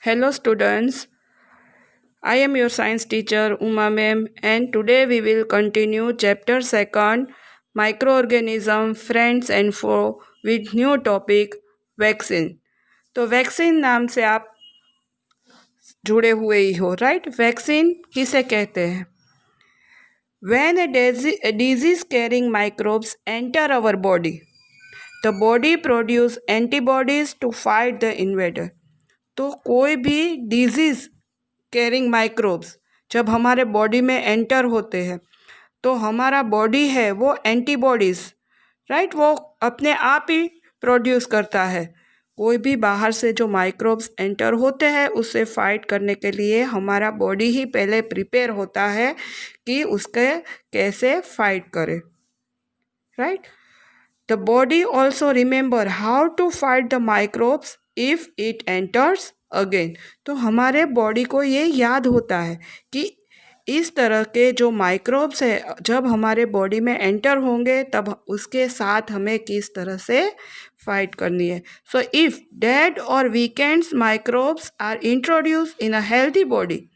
Hello students, I am your science teacher Uma ma'am and today we will continue chapter 2 microorganism friends and foe with new topic vaccine. तो vaccine नाम से आप जुड़े हुए ही हो, right. Vaccine किसे कहते हैं? When a disease carrying microbes enter our body, the body produce antibodies to fight the invader। तो कोई भी डिजीज़ कैरिंग माइक्रोब्स जब हमारे बॉडी में एंटर होते हैं तो हमारा बॉडी है वो एंटीबॉडीज़, राइट, वो अपने आप ही प्रोड्यूस करता है। कोई भी बाहर से जो माइक्रोब्स एंटर होते हैं उससे फाइट करने के लिए हमारा बॉडी ही पहले प्रिपेयर होता है कि उसके कैसे फाइट करे, right. The body also remember how to fight the microbes if it enters again. तो हमारे बॉडी को ये याद होता है कि इस तरह के जो माइक्रोब्स है जब हमारे बॉडी में एंटर होंगे तब उसके साथ हमें किस तरह से फाइट करनी है। So if dead or weakened microbes are introduce in a healthy body,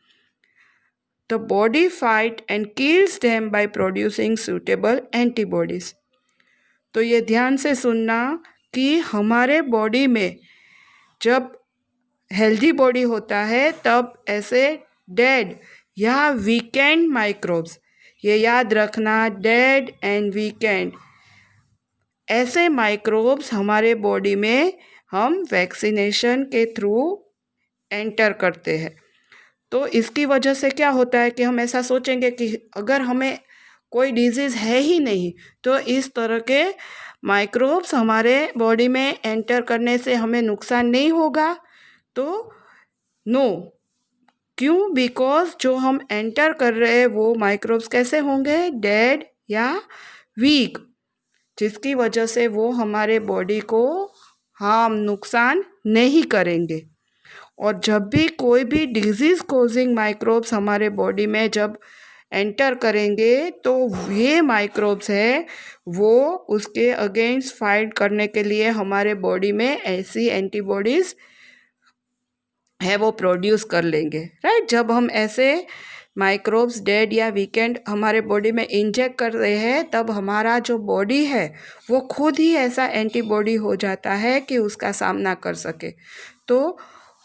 the body fight and kills them by producing suitable antibodies. तो ये ध्यान से सुनना कि हमारे बॉडी में जब हेल्दी बॉडी होता है तब ऐसे डेड या वीकेंड माइक्रोब्स, ये याद रखना, डेड एंड वीकेंड ऐसे माइक्रोब्स हमारे बॉडी में हम वैक्सीनेशन के थ्रू एंटर करते हैं। तो इसकी वजह से क्या होता है कि हम ऐसा सोचेंगे कि अगर हमें कोई डिजीज़ है ही नहीं तो इस तरह के माइक्रोब्स हमारे बॉडी में एंटर करने से हमें नुकसान नहीं होगा। तो नो, क्यों? बिकॉज जो हम एंटर कर रहे हैं वो माइक्रोब्स कैसे होंगे? डेड या वीक, जिसकी वजह से वो हमारे बॉडी को हार्म, नुकसान नहीं करेंगे। और जब भी कोई भी डिजीज़ कॉजिंग माइक्रोब्स हमारे बॉडी में जब एंटर करेंगे तो ये माइक्रोब्स है वो उसके अगेंस्ट फाइट करने के लिए हमारे बॉडी में ऐसी एंटीबॉडीज़ है वो प्रोड्यूस कर लेंगे, राइट। जब हम ऐसे माइक्रोब्स डेड या वीकेंड हमारे बॉडी में इंजेक्ट कर रहे हैं तब हमारा जो बॉडी है वो खुद ही ऐसा एंटीबॉडी हो जाता है कि उसका सामना कर सके। तो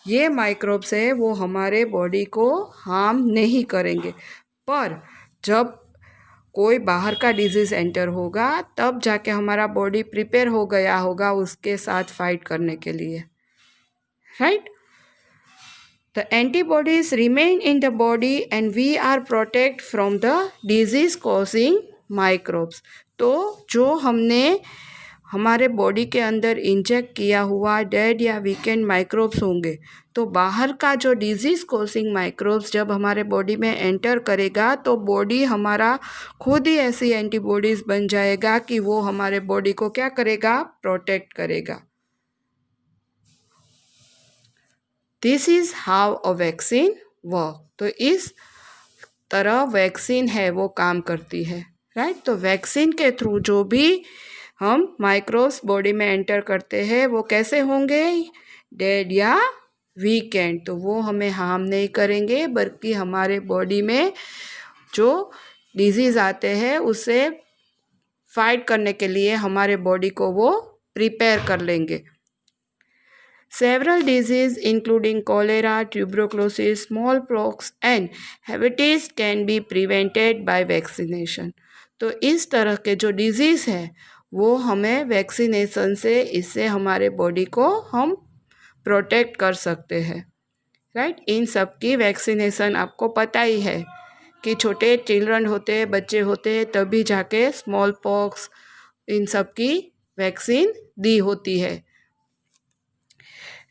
ये माइक्रोब्स है वो हमारे बॉडी को हार्म नहीं करेंगे। पर जब कोई बाहर का डिजीज़ एंटर होगा तब जाके हमारा बॉडी प्रिपेयर हो गया होगा उसके साथ फाइट करने के लिए, right. The antibodies remain in the body and we are protect from the disease causing microbes। तो जो हमने हमारे बॉडी के अंदर इंजेक्ट किया हुआ डेड या वीकेंड माइक्रोब्स होंगे तो बाहर का जो डिजीज़ कॉजिंग माइक्रोब्स जब हमारे बॉडी में एंटर करेगा तो बॉडी हमारा खुद ही ऐसी एंटीबॉडीज़ बन जाएगा कि वो हमारे बॉडी को क्या करेगा? प्रोटेक्ट करेगा। This is how a vaccine work. तो इस तरह वैक्सीन है वो काम करती है, राइट। तो वैक्सीन के थ्रू जो भी हम माइक्रोब्स बॉडी में एंटर करते हैं वो कैसे होंगे? डेड या वीकेंड। तो वो हमें हार्म नहीं करेंगे बल्कि हमारे बॉडी में जो डिजीज़ आते हैं उससे फाइट करने के लिए हमारे बॉडी को वो प्रिपेयर कर लेंगे। Several diseases including cholera, tuberculosis, smallpox and hepatitis can be prevented by vaccination। तो इस तरह के जो डिजीज़ है वो हमें वैक्सीनेशन से इससे हमारे बॉडी को हम प्रोटेक्ट कर सकते हैं, राइट। इन सब की वैक्सीनेशन आपको पता ही है कि छोटे चिल्ड्रन होते हैं, बच्चे होते हैं, तभी जाके स्मॉल पॉक्स इन सब की वैक्सीन दी होती है।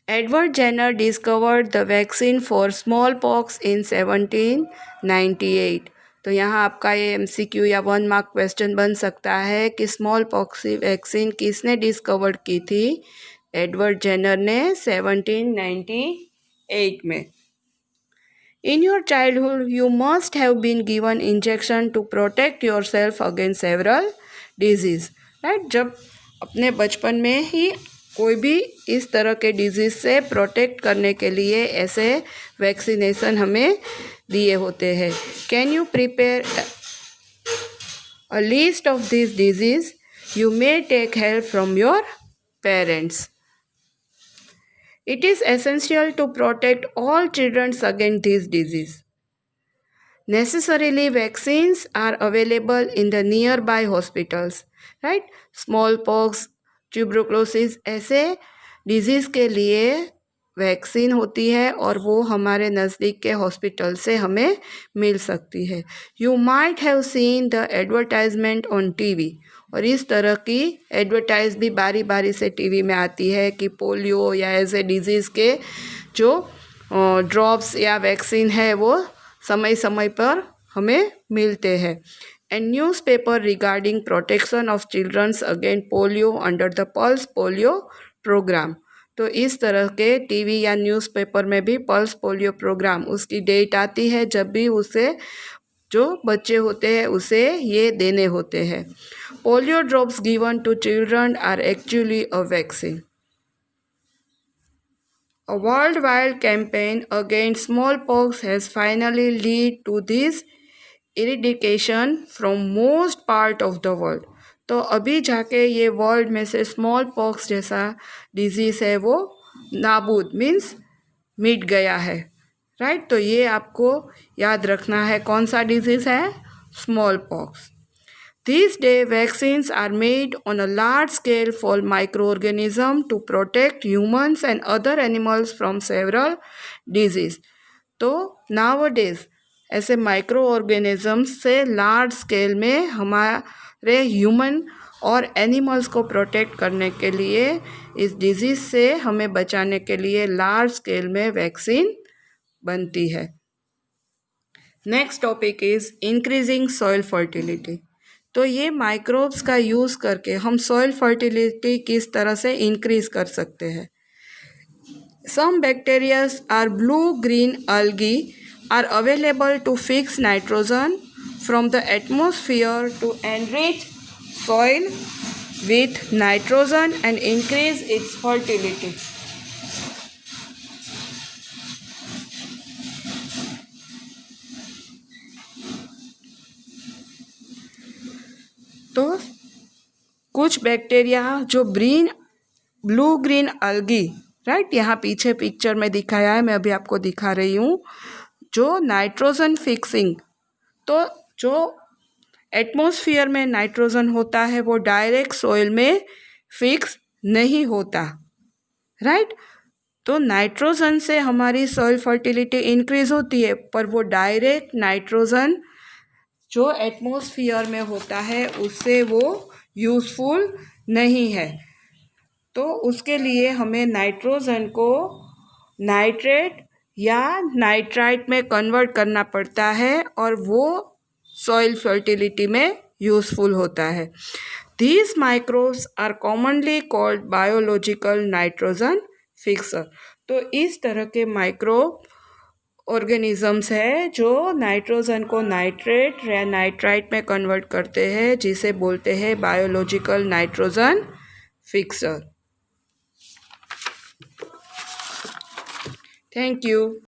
Edward Jenner discovered the vaccine for smallpox in 1798। तो यहाँ आपका ये MCQ या 1 मार्क क्वेश्चन बन सकता है कि स्मॉल पॉक्स वैक्सीन किसने डिस्कवर की थी? एडवर्ड जेनर ने 1798 में। In your childhood, you must have been given injection to protect yourself against several disease, right। जब अपने बचपन में ही कोई भी इस तरह के डिजीज़ से प्रोटेक्ट करने के लिए ऐसे वैक्सीनेशन हमें दिए होते हैं। Can you prepare a list of this disease? You may take help from your parents. It is essential to protect all children against this disease. Necessarily, vaccines are available in the nearby hospitals, right? Smallpox, tuberculosis ऐसे disease के लिए vaccine होती है और वो हमारे नज़दीक के हॉस्पिटल से हमें मिल सकती है. You might have seen the advertisement on TV. और इस तरह की एडवर्टाइज भी बारी बारी से टीवी में आती है कि पोलियो या ऐसे डिजीज़ के जो ड्रॉप्स या वैक्सीन है वो समय समय पर हमें मिलते हैं. And newspaper regarding protection of childrens against polio under the pulse polio program. तो इस तरह के टीवी या न्यूज़पेपर में भी पल्स पोलियो प्रोग्राम उसकी डेट आती है जब भी उसे जो बच्चे होते हैं उसे ये देने होते हैं. Polio drops given to children are actually a vaccine. A worldwide campaign against smallpox has finally led to this eradication from most part of the world. तो अभी जाके ये वर्ल्ड में से स्मॉल पॉक्स जैसा डिजीज़ है वो नाबूद मीन्स मिट गया है, राइट. तो ये आपको याद रखना है कौन सा डिजीज़ है, small pox. These days, vaccines are made on a large scale for microorganisms to protect humans and other animals from several diseases. तो nowadays ऐसे माइक्रो ऑर्गेनिजम्स से लार्ज स्केल में हमारे ह्यूमन और एनिमल्स को प्रोटेक्ट करने के लिए, इस डिजीज़ से हमें बचाने के लिए लार्ज स्केल में वैक्सीन बनती है. Next topic is increasing soil fertility. तो ये माइक्रोब्स का यूज़ करके हम सॉइल फर्टिलिटी किस तरह से इंक्रीज़ कर सकते हैं. Some bacterias are blue green algae are available to fix nitrogen from the atmosphere to enrich soil with nitrogen and increase its fertility. तो कुछ बैक्टीरिया जो ब्लू ग्रीन algae, राइट, यहाँ पीछे पिक्चर में दिखाया है, मैं अभी आपको दिखा रही हूँ, जो नाइट्रोजन फिक्सिंग, तो जो एटमॉस्फेयर में नाइट्रोजन होता है वो डायरेक्ट सॉइल में फिक्स नहीं होता, राइट. तो नाइट्रोजन से हमारी सॉइल फर्टिलिटी इंक्रीज होती है, पर वो डायरेक्ट नाइट्रोजन जो एटमॉस्फेयर में होता है उससे वो यूज़फुल नहीं है. तो उसके लिए हमें नाइट्रोजन को नाइट्रेट या नाइट्राइट में कन्वर्ट करना पड़ता है और वो सॉइल फर्टिलिटी में यूज़फुल होता है. These microbes are commonly called biological nitrogen fixer. तो इस तरह के माइक्रो ऑर्गेनिजम्स है जो नाइट्रोजन को नाइट्रेट या नाइट्राइट में कन्वर्ट करते हैं, जिसे बोलते हैं biological nitrogen fixer. Thank you.